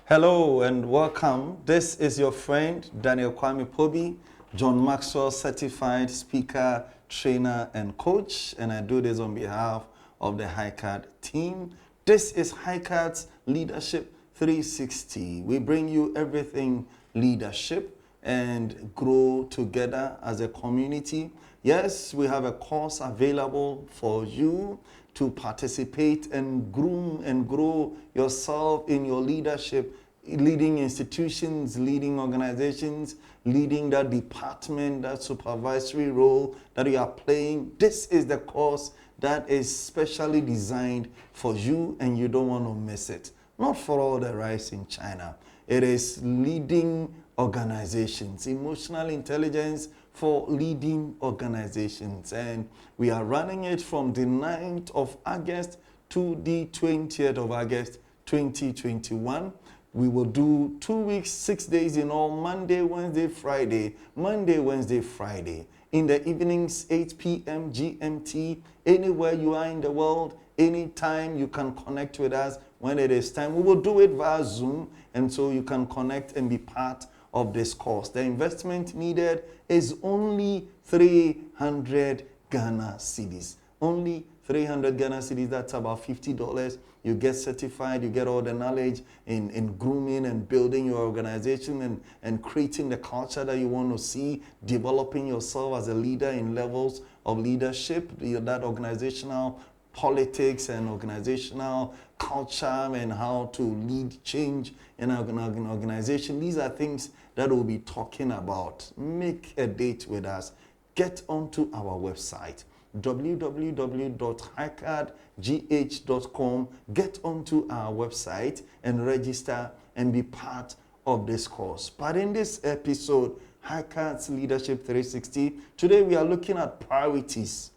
Hello and welcome. This is your friend Daniel Kwame Pobi, John Maxwell certified speaker, trainer, and coach. And I do this on behalf of the HiCard team. This is HiCard's Leadership 360. We bring you everything leadership and grow together as a community. Yes, we have a course available for you to participate and groom and grow yourself in your leadership, leading institutions, leading organizations, leading that department, that supervisory role that you are playing. This is the course that is specially designed for you and you don't want to miss it. Not for all the rise in China. It is leading organizations, emotional intelligence for leading organizations. And we are running it from the 9th of August to the 20th of August 2021. We will do 2 weeks, 6 days in all, Monday, Wednesday, Friday, Monday, Wednesday, Friday. In the evenings, 8 p.m. GMT, anywhere you are in the world, anytime you can connect with us when it is time. We will do it via Zoom, and so you can connect and be part of this course. The investment needed is only 300 Ghana cedis. Only 300 Ghana cedis, that's about $50. You get certified, you get all the knowledge in grooming and building your organization and creating the culture that you want to see, developing yourself as a leader in levels of leadership, that organizational politics and organizational culture and how to lead change in an organization. These are things that we'll be talking about. Make a date with us. Get onto our website, www.hicardgh.com. Get onto our website and register and be part of this course. But in this episode, HiCard's Leadership 360, today we are looking at priorities.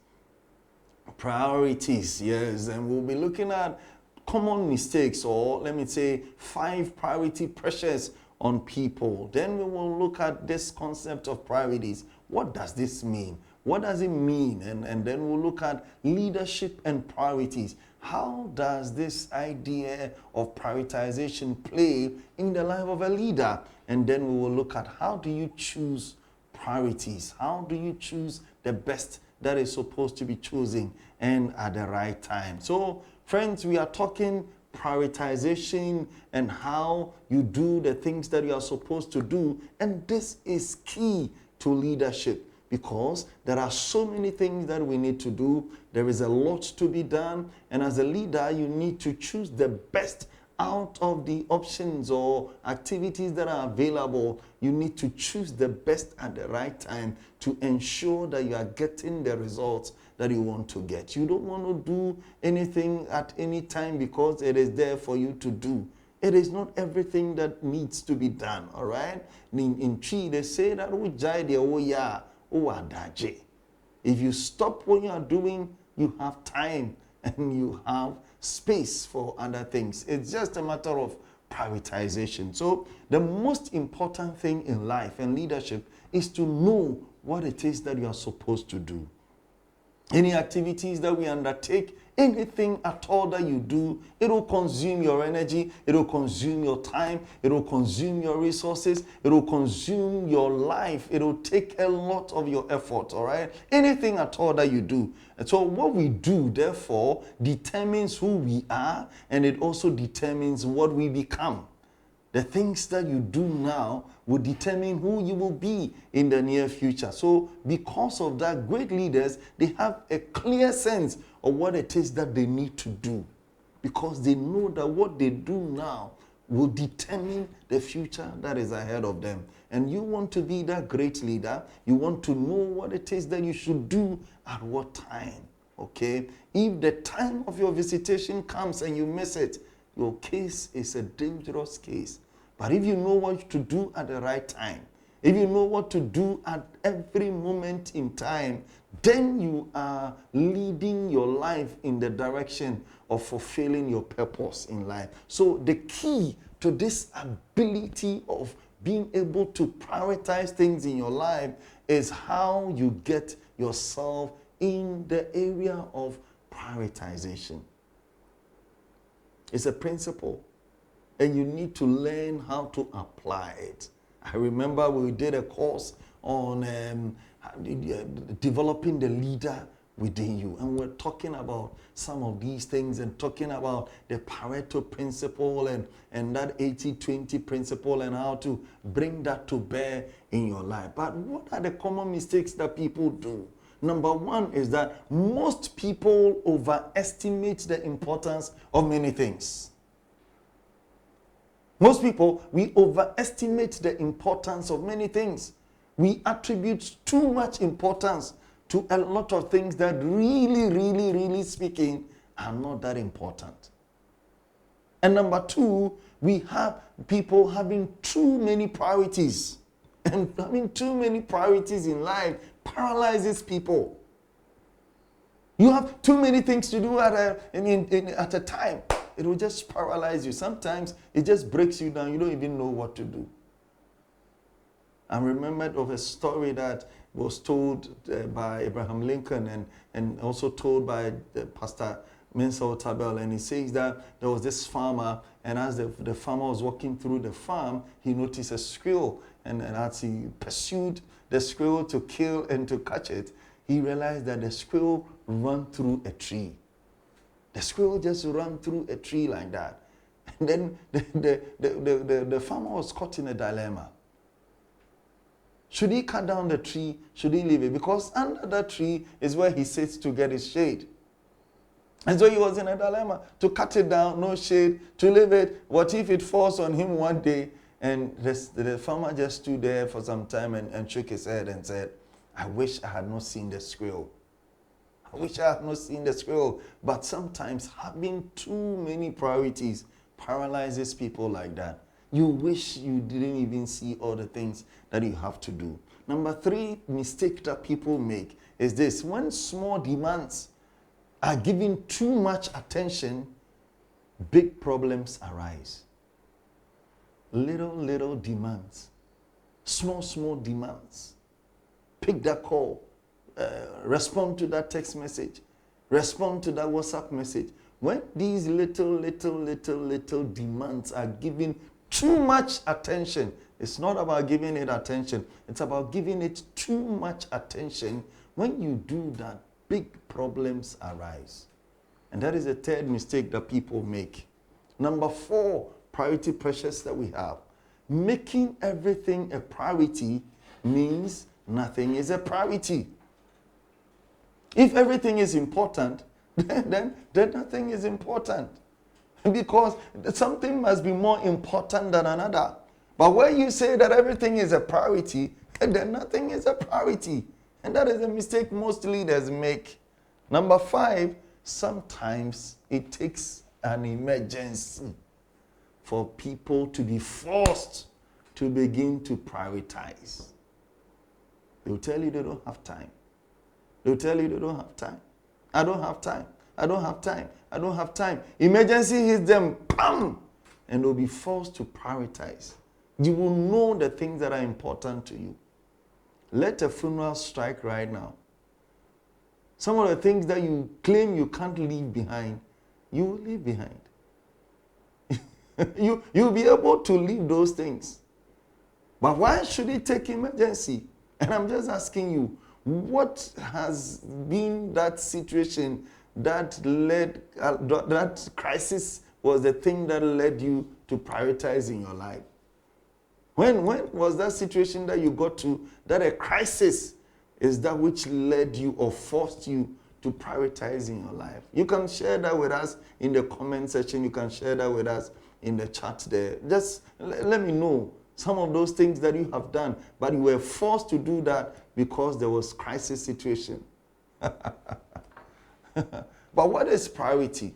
Priorities, yes, and we'll be looking at common mistakes, or let me say 5 priority pressures on people. Then we will look at this concept of priorities. What does this mean? What does it mean? And then we'll look at leadership and priorities. How does this idea of prioritization play in the life of a leader? And then we will look at how do you choose priorities? How do you choose the best that is supposed to be chosen and at the right time? So, friends, we are talking prioritization and how you do the things that you are supposed to do. And this is key to leadership because there are so many things that we need to do. There is a lot to be done. And as a leader, you need to choose the best out of the options or activities that are available. You need to choose the best at the right time to ensure that you are getting the results that you want to get. You don't want to do anything at any time because it is there for you to do. It is not everything that needs to be done, all right? In Chi, they say that if you stop what you are doing, you have time and you have space for other things. It's just a matter of prioritization. So the most important thing in life and leadership is to know what it is that you are supposed to do. Any activities that we undertake, anything at all that you do, it will consume your energy, it will consume your time, it will consume your resources, it will consume your life, it will take a lot of your effort, all right? Anything at all that you do. And so what we do, therefore, determines who we are, and it also determines what we become. The things that you do now will determine who you will be in the near future. So because of that, great leaders, they have a clear sense of what it is that they need to do because they know that what they do now will determine the future that is ahead of them. And you want to be that great leader. You want to know what it is that you should do at what time, okay? If the time of your visitation comes and you miss it, your case is a dangerous case. But if you know what to do at the right time, if you know what to do at every moment in time, then you are leading your life in the direction of fulfilling your purpose in life. So the key to this ability of being able to prioritize things in your life is how you get yourself in the area of prioritization. It's a principle. and you need to learn how to apply it. I remember we did a course on developing the leader within you. And we're talking about some of these things and talking about the Pareto principle and that 80-20 principle and how to bring that to bear in your life. But what are the common mistakes that people do? Number one is that most people overestimate the importance of many things. Most people, we overestimate the importance of many things. We attribute too much importance to a lot of things that really speaking are not that important. And number two, we have people having too many priorities. And having too many priorities in life paralyzes people. You have too many things to do at a time. It will just paralyze you. Sometimes it just breaks you down. You don't even know what to do. I'm remembered of a story that was told by Abraham Lincoln and also told by Pastor Mensa Otabil. And he says that there was this farmer, and as the farmer was walking through the farm, he noticed a squirrel. And as he pursued the squirrel to kill and to catch it, he realized that the squirrel ran through a tree. The squirrel just ran through a tree like that. And then the farmer was caught in a dilemma. Should he cut down the tree? Should he leave it? Because under that tree is where he sits to get his shade. And so he was in a dilemma. To cut it down, no shade. To leave it, what if it falls on him one day? And the farmer just stood there for some time and shook his head and said, I wish I had not seen the squirrel. I wish I had not seen the squirrel. But sometimes having too many priorities paralyzes people like that. You wish you didn't even see all the things that you have to do. Number three mistake that people make is this. When small demands are given too much attention, big problems arise. Little demands. Small demands. Pick that call. Respond to that text message. Respond to that WhatsApp message. When these little demands are given too much attention, it's not about giving it attention. It's about giving it too much attention. When you do that, big problems arise. And that is the third mistake that people make. Number four, priority pressures that we have. Making everything a priority means nothing is a priority. If everything is important, then nothing is important. Because something must be more important than another. But when you say that everything is a priority, then nothing is a priority. And that is a mistake most leaders make. Number five, sometimes it takes an emergency for people to be forced to begin to prioritize. They'll tell you they don't have time. They'll tell you they don't have time. I don't have time. I don't have time. I don't have time. Emergency hits them, bam! And they'll be forced to prioritize. You will know the things that are important to you. Let a funeral strike right now. Some of the things that you claim you can't leave behind, you will leave behind. You'll be able to leave those things. But why should it take emergency? And I'm just asking you, what has been that situation that led, that crisis was the thing that led you to prioritize in your life? When was that situation that you got to, that a crisis is that which led you or forced you to prioritize in your life? You can share that with us in the comment section. You can share that with us in the chat there. Just let me know some of those things that you have done, but you were forced to do that because there was crisis situation. But what is priority?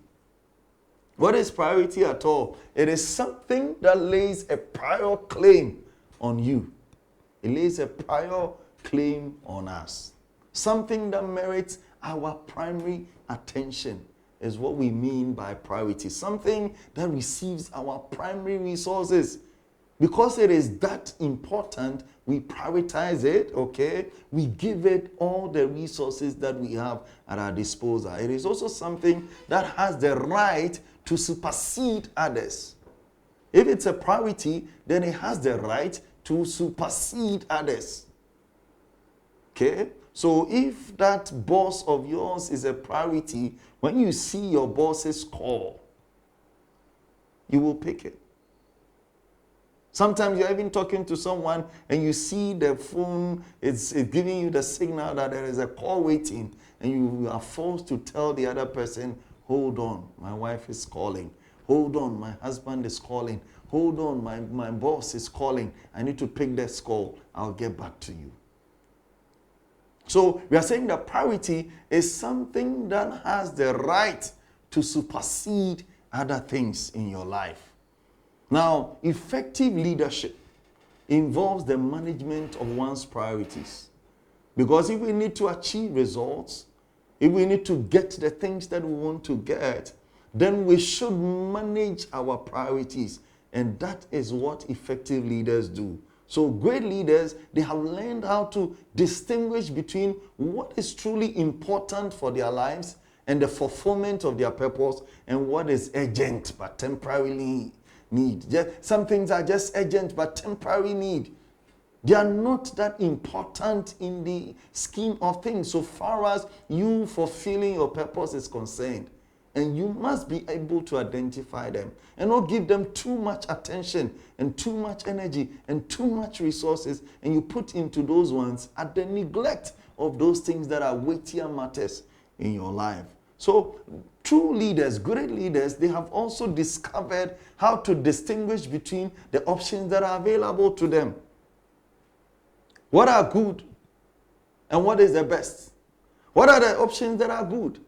What is priority at all? It is something that lays a prior claim on you. It lays a prior claim on us. Something that merits our primary attention is what we mean by priority. Something that receives our primary resources. Because it is that important, we prioritize it, okay? We give it all the resources that we have at our disposal. It is also something that has the right to supersede others. If it's a priority, then it has the right to supersede others. Okay? So if that boss of yours is a priority, when you see your boss's call, you will pick it. Sometimes you're even talking to someone and you see the phone, it's giving you the signal that there is a call waiting, and you are forced to tell the other person, hold on, my wife is calling. Hold on, my husband is calling. Hold on, my boss is calling. I need to pick this call. I'll get back to you. So we are saying that priority is something that has the right to supersede other things in your life. Now, effective leadership involves the management of one's priorities. Because if we need to achieve results, if we need to get the things that we want to get, then we should manage our priorities. And that is what effective leaders do. So great leaders, they have learned how to distinguish between what is truly important for their lives and the fulfillment of their purpose, and what is urgent but temporarily need. Some things are just urgent but temporary need. They are not that important in the scheme of things so far as you fulfilling your purpose is concerned. And you must be able to identify them and not give them too much attention and too much energy and too much resources, and you put into those ones at the neglect of those things that are weightier matters in your life. So true leaders, great leaders, they have also discovered how to distinguish between the options that are available to them. What are good and what is the best? What are the options that are good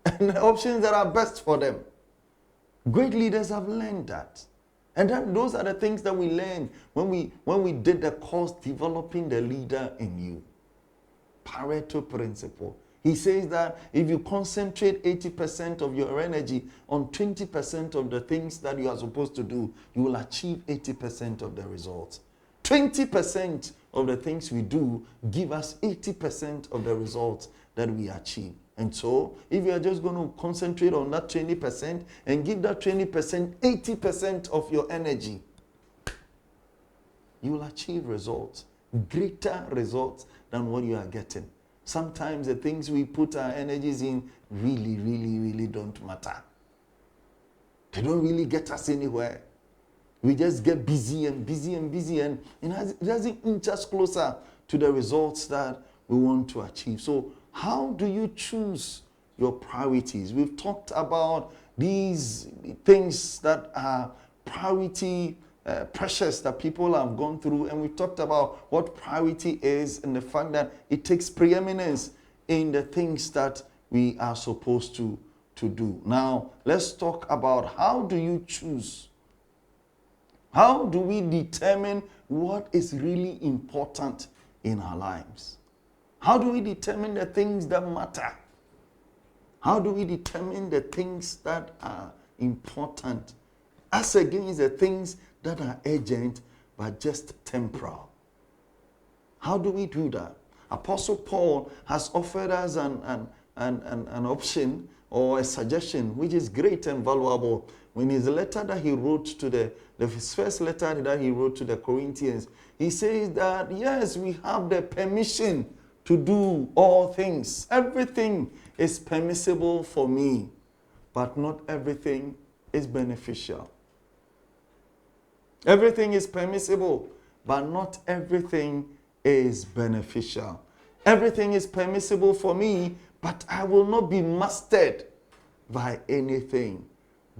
and the options that are best for them? Great leaders have learned that. And then those are the things that we learned when we did the course Developing the Leader in You. Pareto principle. He says that if you concentrate 80% of your energy on 20% of the things that you are supposed to do, you will achieve 80% of the results. 20% of the things we do give us 80% of the results that we achieve. And so, if you are just going to concentrate on that 20% and give that 20% 80% of your energy, you will achieve results, greater results than what you are getting. Sometimes the things we put our energies in really don't matter. They don't really get us anywhere. We just get busy, and it doesn't inch us closer to the results that we want to achieve. So how do you choose your priorities? We've talked about these things that are priority pressures that people have gone through, and we talked about what priority is and the fact that it takes preeminence in the things that we are supposed to do. Now, let's talk about how do you choose. How do we determine what is really important in our lives? How do we determine the things that matter? How do we determine the things that are important as against the things that are urgent but just temporal? How do we do that? Apostle Paul has offered us an option or a suggestion which is great and valuable. In his letter that he wrote to his first letter that he wrote to the Corinthians, he says that yes, we have the permission to do all things. Everything is permissible for me, but not everything is beneficial. Everything is permissible, but not everything is beneficial. Everything is permissible for me, but I will not be mastered by anything.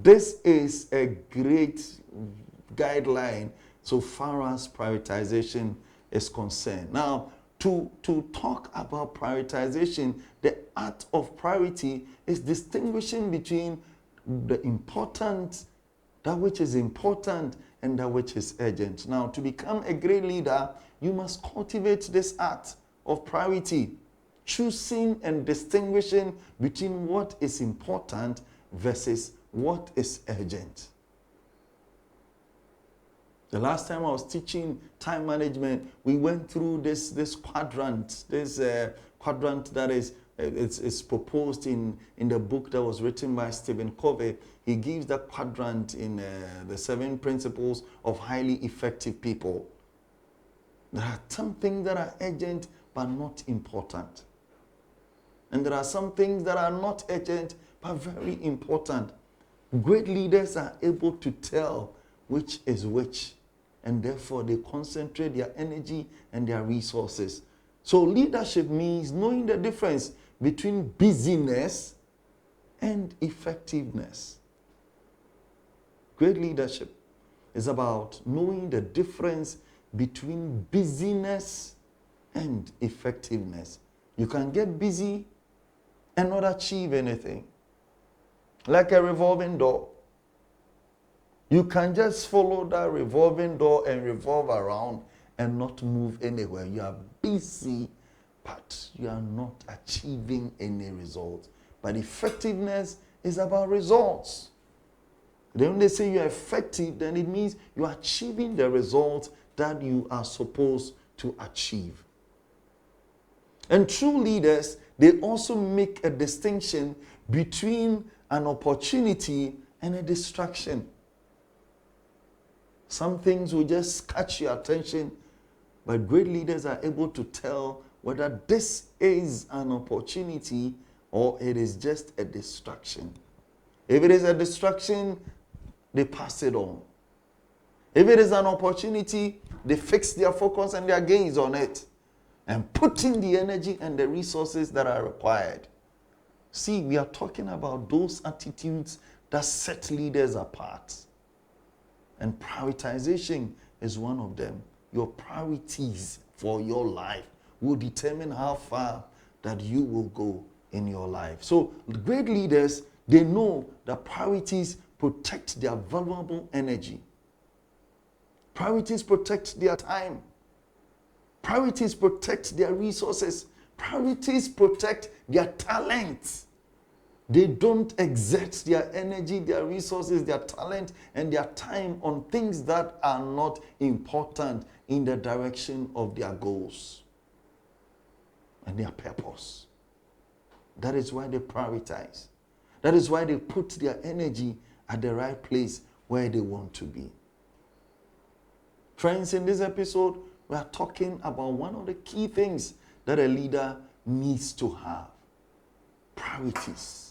This is a great guideline so far as prioritization is concerned. Now, to talk about prioritization, the art of priority is distinguishing between the important, that which is important, and that which is urgent. Now, to become a great leader, you must cultivate this art of priority, choosing and distinguishing between what is important versus what is urgent. The last time I was teaching time management, we went through this quadrant that is it's proposed in the book that was written by Stephen Covey. He gives that quadrant in the 7 principles of highly effective people. There are some things that are urgent but not important. And there are some things that are not urgent but very important. Great leaders are able to tell which is which, and therefore they concentrate their energy and their resources. So leadership means knowing the difference between busyness and effectiveness. Great leadership is about knowing the difference between busyness and effectiveness. You can get busy and not achieve anything. Like a revolving door. You can just follow that revolving door and revolve around and not move anywhere. You are busy, but you are not achieving any results. But effectiveness is about results. Then when they say you are effective, then it means you are achieving the results that you are supposed to achieve. And true leaders, they also make a distinction between an opportunity and a distraction. Some things will just catch your attention, but great leaders are able to tell whether this is an opportunity or it is just a distraction. If it is a distraction, they pass it on. If it is an opportunity, they fix their focus and their gaze on it and put in the energy and the resources that are required. See, we are talking about those attitudes that set leaders apart. And prioritization is one of them. Your priorities for your life will determine how far that you will go in your life. So great leaders, they know that priorities protect their valuable energy. Priorities protect their time. Priorities protect their resources. Priorities protect their talent. They don't exert their energy, their resources, their talent, and their time on things that are not important in the direction of their goals and their purpose. That is why they prioritize. That is why they put their energy at the right place where they want to be. Friends, in this episode, we are talking about one of the key things that a leader needs to have. Priorities.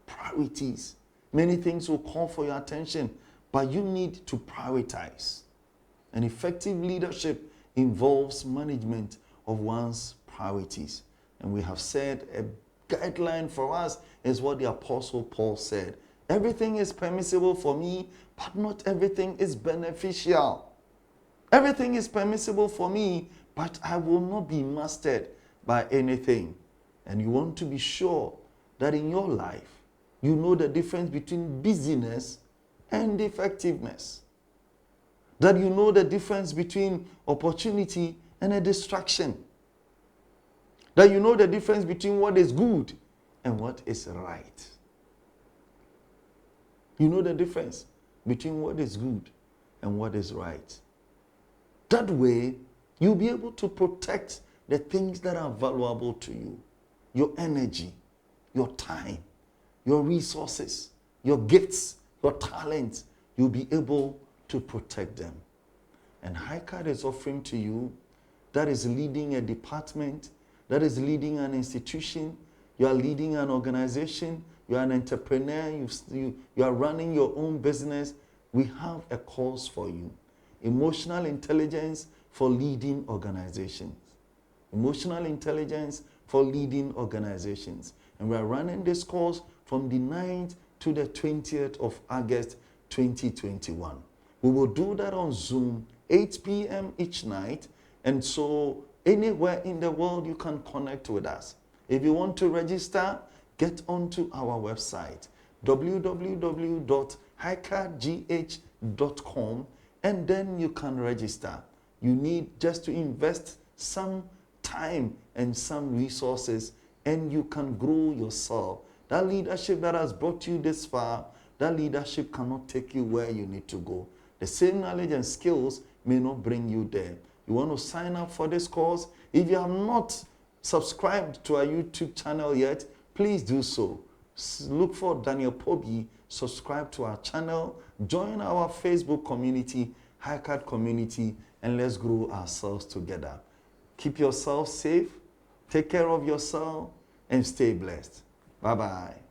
Priorities. Many things will call for your attention, but you need to prioritize. And effective leadership involves management of one's priorities. And we have said a guideline for us is what the Apostle Paul said. Everything is permissible for me, but not everything is beneficial. Everything is permissible for me, but I will not be mastered by anything. And you want to be sure that in your life, you know the difference between busyness and effectiveness. That you know the difference between opportunity and a distraction. That you know the difference between what is good and what is right. You know the difference between what is good and what is right. That way, you'll be able to protect the things that are valuable to you. Your energy, your time, your resources, your gifts, your talents. You'll be able to protect them. And HiCard is offering to you that is leading a department, that is leading an institution, you are leading an organization, you are an entrepreneur, you are running your own business. We have a course for you. Emotional intelligence for leading organizations. Emotional intelligence for leading organizations. And we are running this course from the 9th to the 20th of August 2021. We will do that on Zoom, 8 p.m. each night. And so anywhere in the world you can connect with us. If you want to register, get onto our website, www.hicardgh.com, and then you can register. You need just to invest some time and some resources, and you can grow yourself. That leadership that has brought you this far, that leadership cannot take you where you need to go. The same knowledge and skills may not bring you there. You want to sign up for this course? If you have not subscribed to our YouTube channel yet, please do so. Look for Daniel Pobi, subscribe to our channel, join our Facebook community, HiCard community, and let's grow ourselves together. Keep yourself safe, take care of yourself, and stay blessed. Bye-bye.